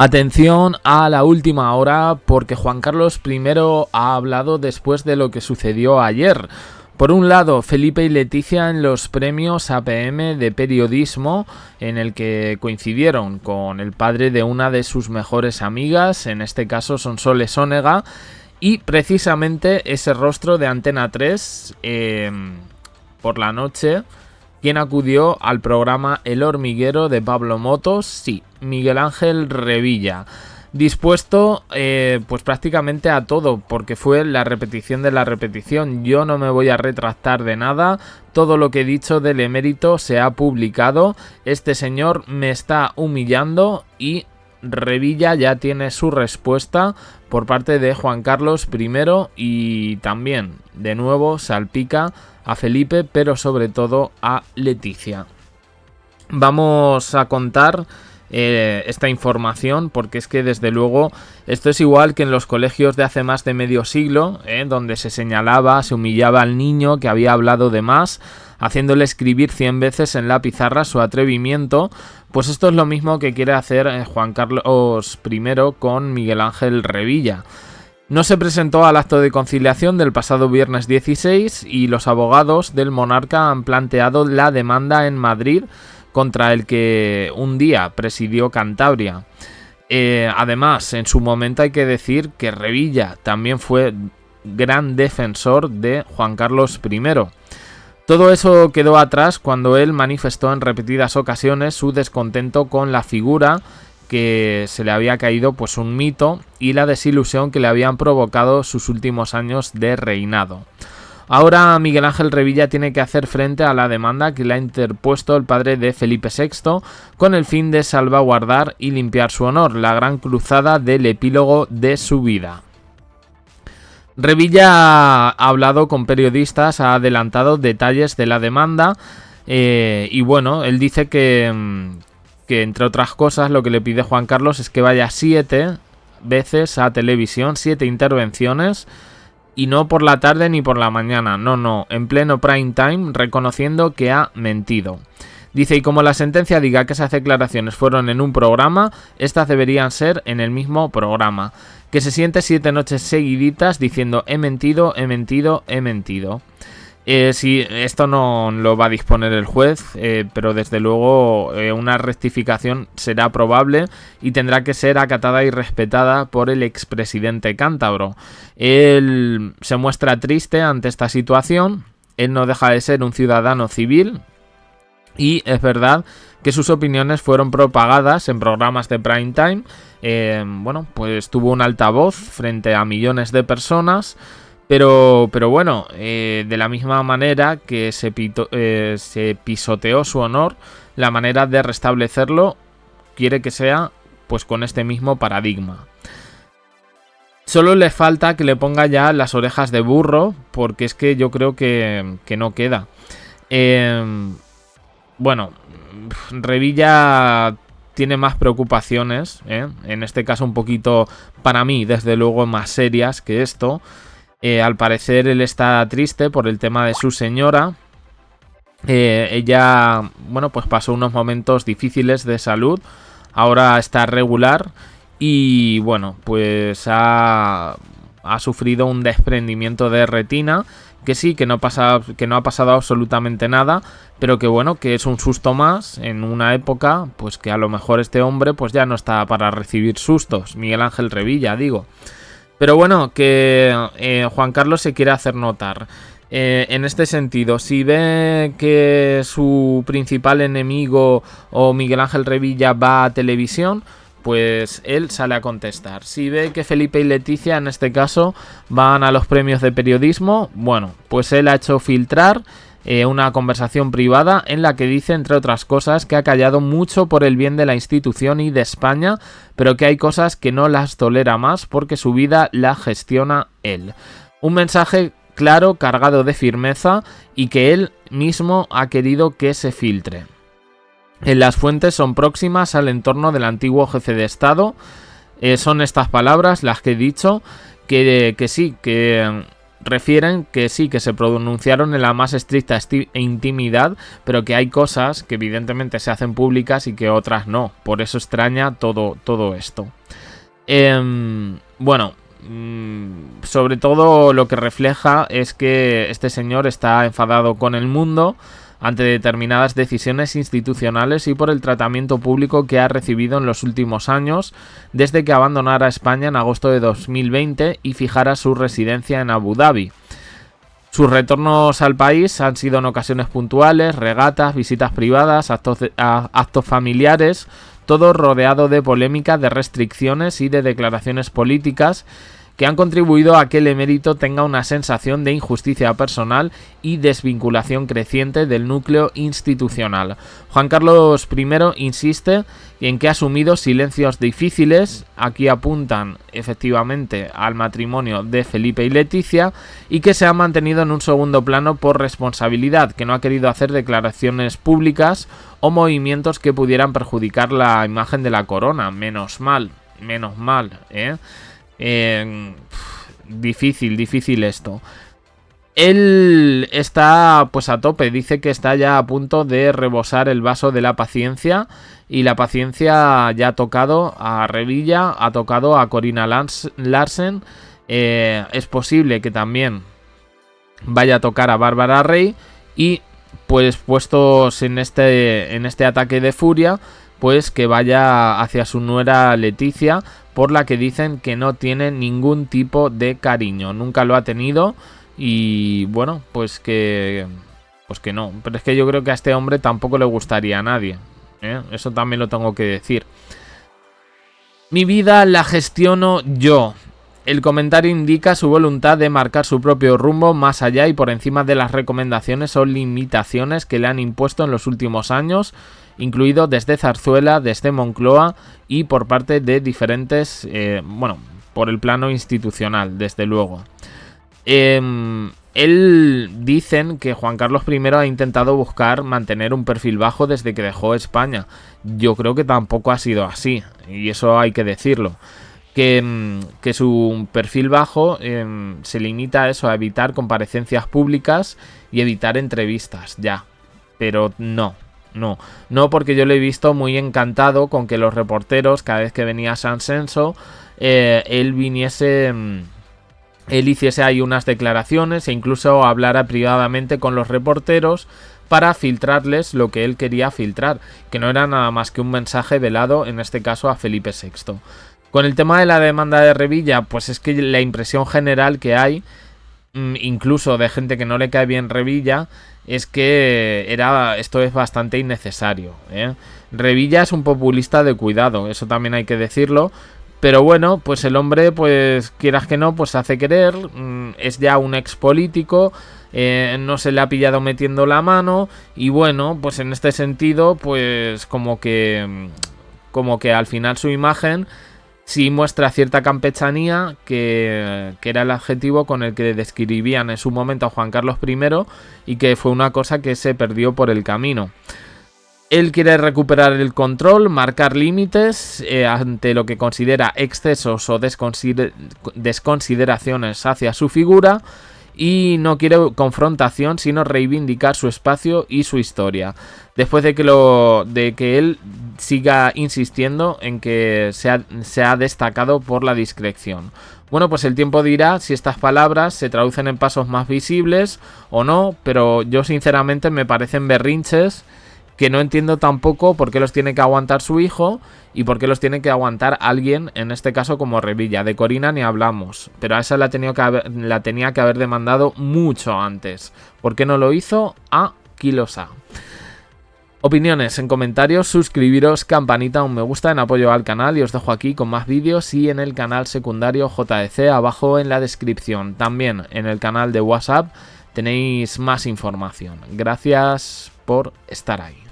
Atención a la última hora porque Juan Carlos I ha hablado después de lo que sucedió ayer. Por un lado, Felipe y Leticia en los premios APM de periodismo, en el que coincidieron con el padre de una de sus mejores amigas, en este caso Sonsoles Onega, y precisamente ese rostro de Antena 3 por la noche, quien acudió al programa El Hormiguero de Pablo Motos, sí, Miguel Ángel Revilla, dispuesto pues prácticamente a todo, porque fue la repetición de la repetición. Yo no me voy a retractar de nada, todo lo que he dicho del emérito se ha publicado, este señor me está humillando y Revilla ya tiene su respuesta por parte de Juan Carlos I y también, de nuevo, salpica a Felipe, pero sobre todo a Leticia. Vamos a contar esta información porque es que desde luego esto es igual que en los colegios de hace más de medio siglo, donde se señalaba, se humillaba al niño que había hablado de más, haciéndole escribir 100 veces en la pizarra su atrevimiento. Pues esto es lo mismo que quiere hacer Juan Carlos I con Miguel Ángel Revilla. No se presentó al acto de conciliación del pasado viernes 16 y los abogados del monarca han planteado la demanda en Madrid contra el que un día presidió Cantabria. Además, en su momento hay que decir que Revilla también fue gran defensor de Juan Carlos I. Todo eso quedó atrás cuando él manifestó en repetidas ocasiones su descontento con la figura, que se le había caído pues un mito, y la desilusión que le habían provocado sus últimos años de reinado. Ahora Miguel Ángel Revilla tiene que hacer frente a la demanda que le ha interpuesto el padre de Felipe VI con el fin de salvaguardar y limpiar su honor, la gran cruzada del epílogo de su vida. Revilla ha hablado con periodistas, ha adelantado detalles de la demanda y bueno, él dice que entre otras cosas lo que le pide Juan Carlos es que vaya 7 veces a televisión, 7 intervenciones, y no por la tarde ni por la mañana, no, en pleno prime time, reconociendo que ha mentido. Dice, y como la sentencia diga que esas declaraciones fueron en un programa, estas deberían ser en el mismo programa. Que se siente 7 noches seguiditas diciendo he mentido. Si esto no lo va a disponer el juez, pero desde luego una rectificación será probable y tendrá que ser acatada y respetada por el expresidente cántabro. Él se muestra triste ante esta situación, él no deja de ser un ciudadano civil. Y es verdad que sus opiniones fueron propagadas en programas de prime time. Bueno, pues tuvo un altavoz frente a millones de personas. Pero bueno, de la misma manera que se pisoteó su honor, la manera de restablecerlo quiere que sea pues con este mismo paradigma. Solo le falta que le ponga ya las orejas de burro, porque es que yo creo que no queda. Bueno, Revilla tiene más preocupaciones, en este caso un poquito, para mí, desde luego, más serias que esto. Al parecer él está triste por el tema de su señora. Ella, bueno, pues pasó unos momentos difíciles de salud, ahora está regular y, bueno, pues ha sufrido un desprendimiento de retina. Que sí, que no ha pasado absolutamente nada, pero que bueno, que es un susto más en una época, pues que a lo mejor este hombre pues ya no está para recibir sustos, Miguel Ángel Revilla, digo. Pero bueno, que Juan Carlos se quiere hacer notar. En este sentido, si ve que su principal enemigo o Miguel Ángel Revilla va a televisión, pues él sale a contestar. Si ve que Felipe y Leticia, en este caso, van a los premios de periodismo, bueno, pues él ha hecho filtrar una conversación privada en la que dice, entre otras cosas, que ha callado mucho por el bien de la institución y de España, pero que hay cosas que no las tolera más porque su vida la gestiona él. Un mensaje claro, cargado de firmeza y que él mismo ha querido que se filtre. Las fuentes son próximas al entorno del antiguo jefe de Estado. Son estas palabras las que he dicho, que sí, que refieren que sí, que se pronunciaron en la más estricta intimidad, pero que hay cosas que evidentemente se hacen públicas y que otras no. Por eso extraña todo esto. Bueno, sobre todo lo que refleja es que este señor está enfadado con el mundo ante determinadas decisiones institucionales y por el tratamiento público que ha recibido en los últimos años, desde que abandonara España en agosto de 2020 y fijara su residencia en Abu Dhabi. Sus retornos al país han sido en ocasiones puntuales, regatas, visitas privadas, actos familiares, todo rodeado de polémicas, de restricciones y de declaraciones políticas que han contribuido a que el emérito tenga una sensación de injusticia personal y desvinculación creciente del núcleo institucional. Juan Carlos I insiste en que ha asumido silencios difíciles, aquí apuntan efectivamente al matrimonio de Felipe y Leticia, y que se ha mantenido en un segundo plano por responsabilidad, que no ha querido hacer declaraciones públicas o movimientos que pudieran perjudicar la imagen de la corona. Menos mal, ¿eh? Difícil esto. Él está pues a tope, dice que está ya a punto de rebosar el vaso de la paciencia, y la paciencia ya ha tocado a Revilla, ha tocado a Corina Larsen, es posible que también vaya a tocar a Bárbara Rey, y pues puestos en este ataque de furia, pues que vaya hacia su nuera Leticia, por la que dicen que no tiene ningún tipo de cariño, nunca lo ha tenido, y bueno, pues que no, pero es que yo creo que a este hombre tampoco le gustaría a nadie, ¿eh? Eso también lo tengo que decir. Mi vida la gestiono yo. El comentario indica su voluntad de marcar su propio rumbo más allá y por encima de las recomendaciones o limitaciones que le han impuesto en los últimos años, incluido desde Zarzuela, desde Moncloa y por parte de diferentes, por el plano institucional, desde luego. Él dicen que Juan Carlos I ha intentado buscar mantener un perfil bajo desde que dejó España. Yo creo que tampoco ha sido así, y eso hay que decirlo. Que su perfil bajo se limita a eso, a evitar comparecencias públicas y evitar entrevistas, ya. Pero no, porque yo lo he visto muy encantado con que los reporteros, cada vez que venía San Censo, él hiciese ahí unas declaraciones e incluso hablara privadamente con los reporteros para filtrarles lo que él quería filtrar, que no era nada más que un mensaje velado, en este caso a Felipe VI. Con el tema de la demanda de Revilla, pues es que la impresión general que hay, incluso de gente que no le cae bien Revilla, es que esto es bastante innecesario, ¿eh? Revilla es un populista de cuidado, eso también hay que decirlo. Pero bueno, pues el hombre, pues quieras que no, pues se hace querer, es ya un ex político, no se le ha pillado metiendo la mano, y bueno, pues en este sentido, pues como que al final su imagen sí muestra cierta campechanía, que era el adjetivo con el que describían en su momento a Juan Carlos I, y que fue una cosa que se perdió por el camino. Él quiere recuperar el control, marcar límites ante lo que considera excesos o desconsideraciones hacia su figura, y no quiere confrontación, sino reivindicar su espacio y su historia. Después de que él siga insistiendo en que se ha destacado por la discreción. Bueno, pues el tiempo dirá si estas palabras se traducen en pasos más visibles o no, pero yo sinceramente me parecen berrinches que no entiendo tampoco por qué los tiene que aguantar su hijo y por qué los tiene que aguantar alguien, en este caso como Revilla. De Corina ni hablamos, pero a esa la tenía que haber demandado mucho antes. ¿Por qué no lo hizo? Aquí lo sabe. Opiniones en comentarios, suscribiros, campanita, un me gusta en apoyo al canal, y os dejo aquí con más vídeos y en el canal secundario JDC abajo en la descripción. También en el canal de WhatsApp tenéis más información. Gracias por estar ahí.